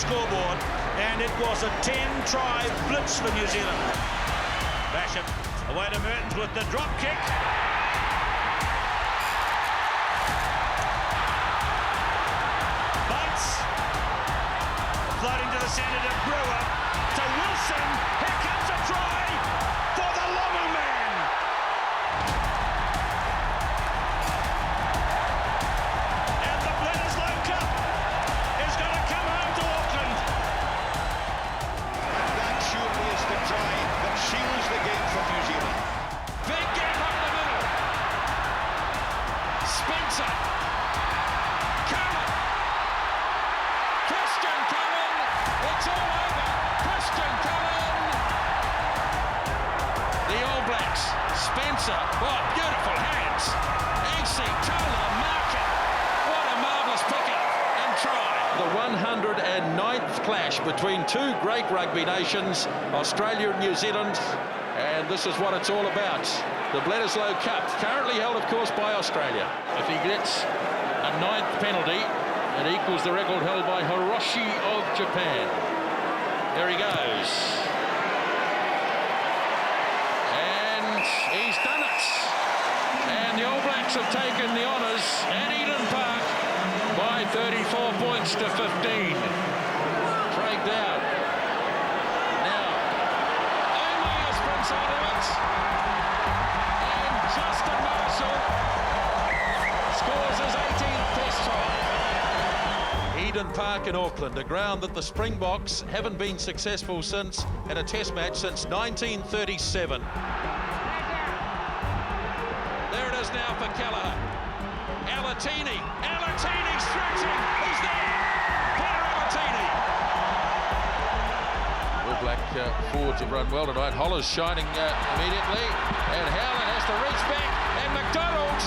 scoreboard, and it was a 10-try blitz for New Zealand. Basham away to Mertens with the drop kick. Bunce floating to the centre to Brewer, to Wilson. Here comes a try for the Lomu man. And the Bledisloe Cup is going to come home to Auckland. That surely is the try that seals the game for New Zealand. Big gap up the middle. Spencer. Cullen. Christian Cullen. It's all over. Christian Cullen. The All Blacks. Spencer. What beautiful hands. AC Tola marker. What a marvellous pick-up and try. The 109th clash between two great rugby nations, Australia and New Zealand, and this is what it's all about. The Bledisloe Cup, currently held, of course, by Australia. If he gets a 9th penalty, it equals the record held by Hiroshi of Japan. There he goes. And he's done it. And the All Blacks have taken the honours at Eden Park by 34 points to 15. Craig down. Now, O'Meara sprints out of it. And Justin Marshall scores his 18th test try. Eden Park in Auckland, a ground that the Springboks haven't been successful since in a test match since 1937. There it is now for Kelleher. Alatini's stretching. He's there. Peter Alatini. All Black forwards have run well tonight. Holler's shining immediately. And Howland has to reach back. And McDonald.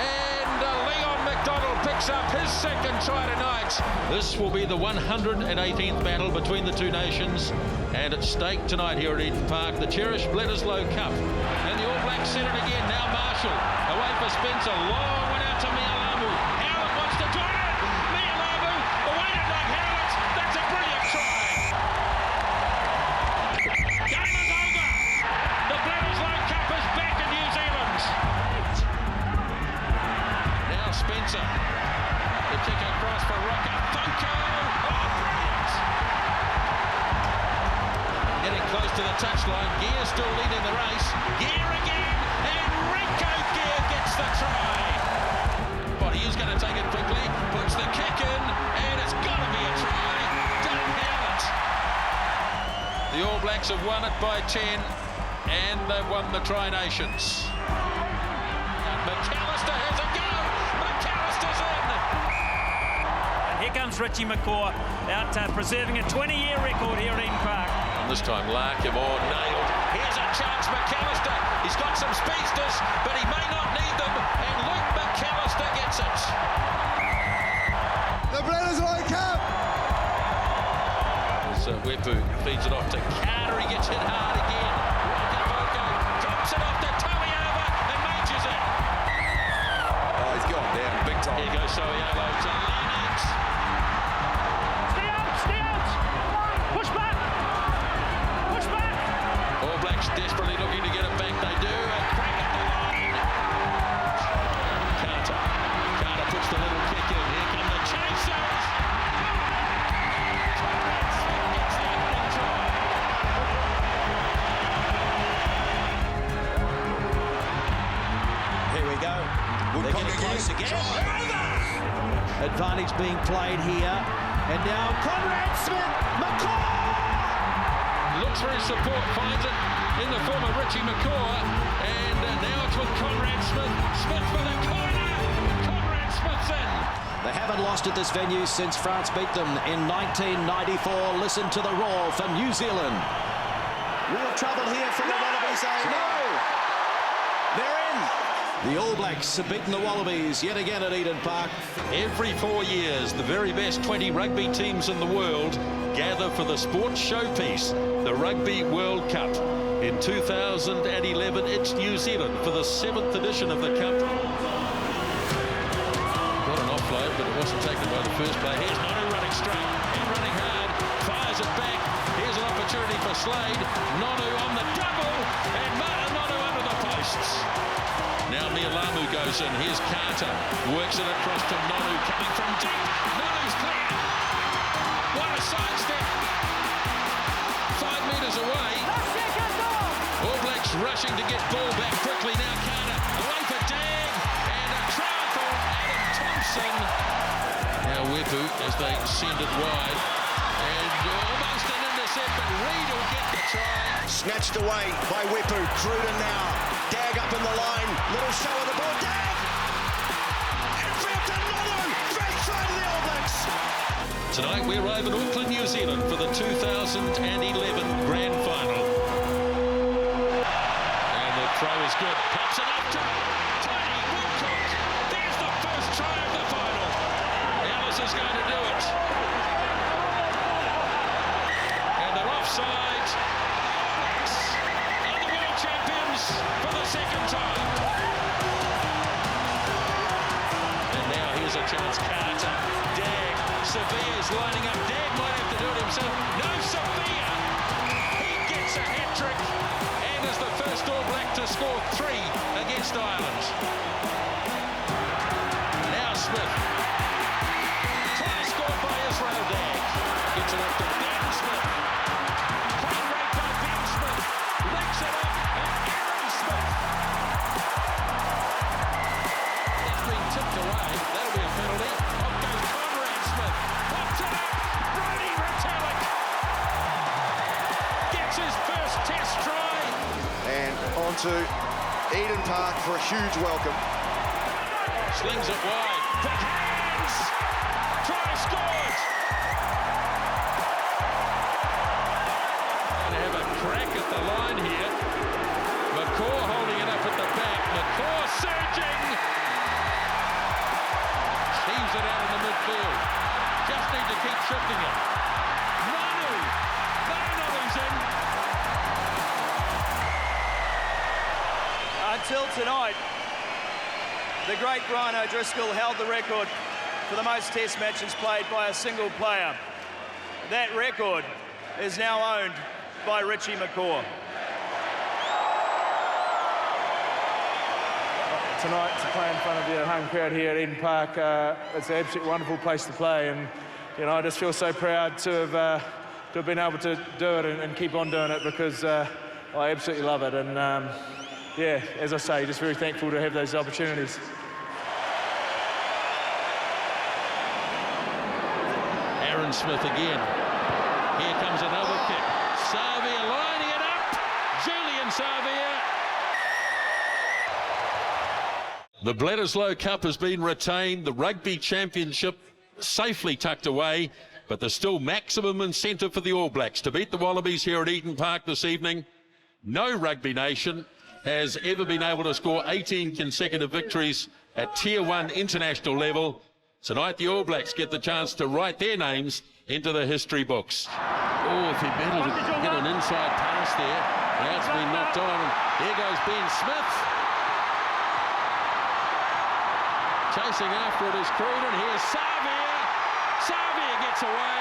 And Leon McDonald picks up his second try tonight. This will be the 118th battle between the two nations. And at stake tonight here at Eden Park, the cherished Bledisloe Cup. And the All Blacks set it again. Now Marshall away for Spencer. Long one out to Mialamu. Howland wants to join it. Mialamu awaited like Howland. That's a brilliant try. Game is over. The Bledisloe Cup is back in New Zealand. Now Spencer. The kick across for Rocker. Funko. Oh, brilliant. Getting close to the touchline. Gear still leading the race. Gear again. And Rico Gear gets the try. But he is going to take it quickly. Puts the kick in. And it's got to be a try. Don't have it. The All Blacks have won it by 10. And they've won the Tri Nations. And McAllister has a go. McAllister's in. And here comes Richie McCaw out preserving a 20-year record here at Eden Park. And this time Larkimore nailed. Here's a chance, McAllister. He's got some speedsters, but he may not need them. And Luke McAllister gets it. The Bledisloe Cup! So Wepu feeds it off to Carter. He gets hit hard again. Wakavoko drops it off to Toiava and majors it. Oh, he's gone down big time. Here goes Toiava to Lennox. Stay out! Push back! Push back! All Blacks desperately looking to get it back. They do. A crack at the line. Carter puts the little kick in. Here come the chasers. Gets the opening try. Here we go. They're getting close again. Advantage being played here. And now Conrad Smith, McCaw! Looks for his support, finds it in the form of Richie McCaw. And now it's with Conrad Smith. Smith for the corner. Conrad Smith's in. They haven't lost at this venue since France beat them in 1994. Listen to the roar for New Zealand. Real trouble here for the Wallabies. No! They're in. The All Blacks have beaten the Wallabies yet again at Eden Park. Every 4 years, the very best 20 rugby teams in the world gather for the sports showpiece, the Rugby World Cup. In 2011, it's New Zealand for the 7th edition of the Cup. Got an offload, but it wasn't taken by the first player. Here's Nonu running straight and running hard, fires it back. Here's an opportunity for Slade. Nonu on the double, and Martin Nonu under the posts. Now Mialamu goes in. Here's Carter, works it across to Nonu, coming from deep. Nonu's clear. What a sidestep. 5 metres away. All Blacks rushing to get ball back quickly. Now Carter away for Dag, and a try for Adam Thompson. Now Wepu as they send it wide, and almost an intercept, but Reid will get the try. Snatched away by Wepu. Cruden now. Dag up in the line. Little show of the ball. Dag! Infield to Nonu. Great try to the All Blacks. Tonight we're over in Auckland, New Zealand for the 2011 Grand Final. And the throw is good. Pops it up to Tony Woodcock. There's the first try of the final. Ellis is going to do it. And they're offside. And the world champions for the second time. And now here's a chance. Carter, Dag, Sevilla's lining up. Dag might have to do it himself. No, Sevilla. He gets a hat-trick and is the first All Black to score 3 against Ireland. Now Smith. Try scored by Israel Dag. Gets it up to Ben Smith. Clean break by Ben Smith. Links it up and Aaron Smith. It's been tipped away. That'll be a penalty. Off goes Conrad Smith. Pops it up. Brody Retallick gets his first test try. And on to Eden Park for a huge welcome. Slings it wide. Big hands. Try scored. Going to have a crack at the line here. McCaw holding it up at the back. McCaw surging. Heaves it out in the midfield. Just need to keep shifting it. Nonu. Nonu's in. Until tonight, the great Brian O'Driscoll held the record for the most test matches played by a single player. That record is now owned by Richie McCaw. Tonight to play in front of your home crowd here at Eden Park, it's an absolutely wonderful place to play, and you know I just feel so proud to have been able to do it and keep on doing it because I absolutely love it, and yeah, as I say, just very thankful to have those opportunities. Aaron Smith again. Here comes another kick. Savia lining it up. Julian Savia. The Bledisloe Cup has been retained. The Rugby Championship safely tucked away, but there's still maximum incentive for the All Blacks to beat the Wallabies here at Eden Park this evening. No rugby nation has ever been able to score 18 consecutive victories at Tier 1 international level. Tonight the All Blacks get the chance to write their names into the history books. Oh, if he managed to get an inside pass there. Now it's been knocked on. There goes Ben Smith. Chasing after it is Cruden. Here's Savia. Savia gets away.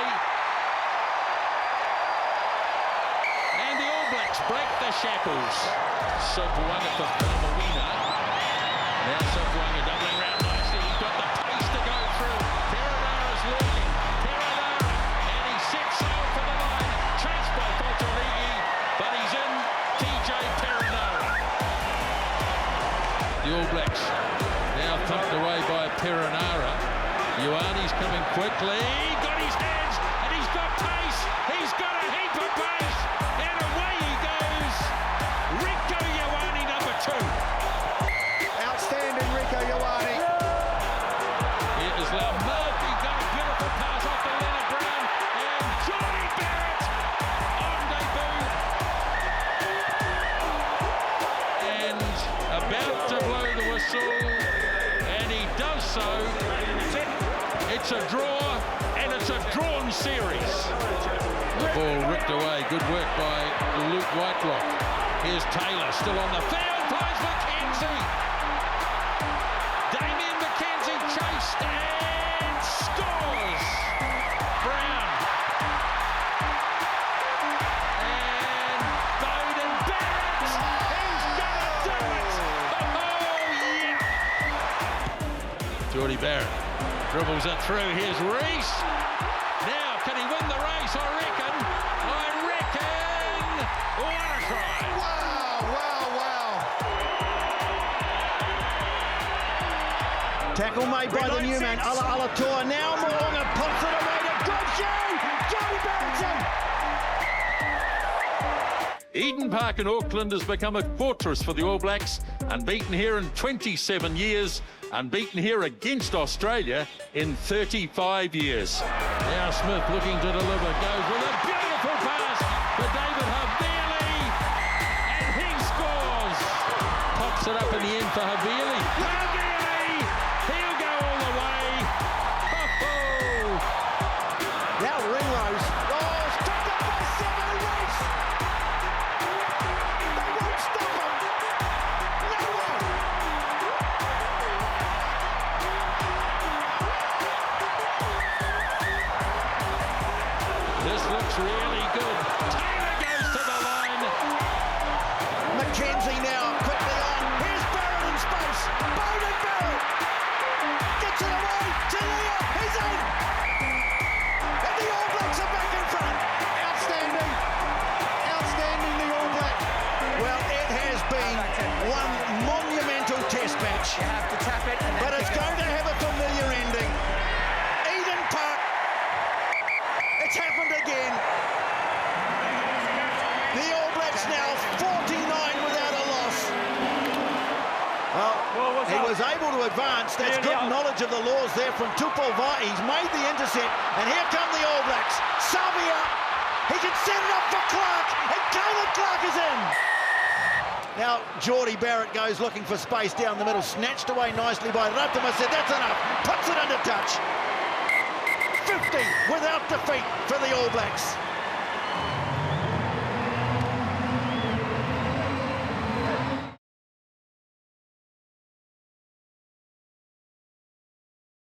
And the All Blacks break the shackles. Sopuanga for Palomina. Now Sopuanga doubling round nicely. He's got the pace to go through. Perenara's leading. Perenara. And he sets sail for the line. Chased by Fotorigi. But he's in. TJ Perenara. The All Blacks now thumped away by Perenara. Ioane's coming quickly. Got his hands. And he's got pace. He's got a heap of pace. And away he goes. Rico Ioane, number 2. Outstanding Rico Ioane. Here is Lau Murphy, got a beautiful pass off to Leonard Brown, and Johnny Barrett on debut. And about to blow the whistle, and he does so. It's a draw, and it's a drawn series. The ball ripped away, good work by Luke Whitelock. Here's Taylor, still on the field, plays McKenzie. Damien McKenzie chased and scores. Barrett dribbles it through. Here's Reese. Now, can he win the race? I reckon. What a try. Wow. Tackle made by the new man, Alatua. Now Moonga pops it away to Goshen. Johnny Barrett. Eden Park in Auckland has become a fortress for the All Blacks, unbeaten here in 27 years, unbeaten here against Australia in 35 years. Now Smith looking to deliver, goes with a beautiful pass for David Havili, and he scores. Pops it up in the end for Havili. Havili, he'll go all the way. Oh. Now Ringrose. Oh, picked up by 7 Reese. They won't stop him. No way. This looks really good. Taylor goes to the line. McKenzie now quickly on. Here's Barrett in space. Bowden Barrett gets it away to Leo. He's in. And the All Blacks are back in front. Outstanding, the All Black. Well, it has been one monumental test match. You have to tap it. And But it's going to have a familiar ending. Eden Park. It's happened again. The All Blacks now 49 without a loss. Well, he was able to advance. That's good knowledge of the laws there from Tupolvai. He's made the intercept, and here come the All Blacks. Savia, he can set it up for Clark, and Caleb Clark is in. Now, Geordie Barrett goes looking for space down the middle, snatched away nicely by Ratama, said that's enough, puts it under touch. 50 without defeat for the All Blacks.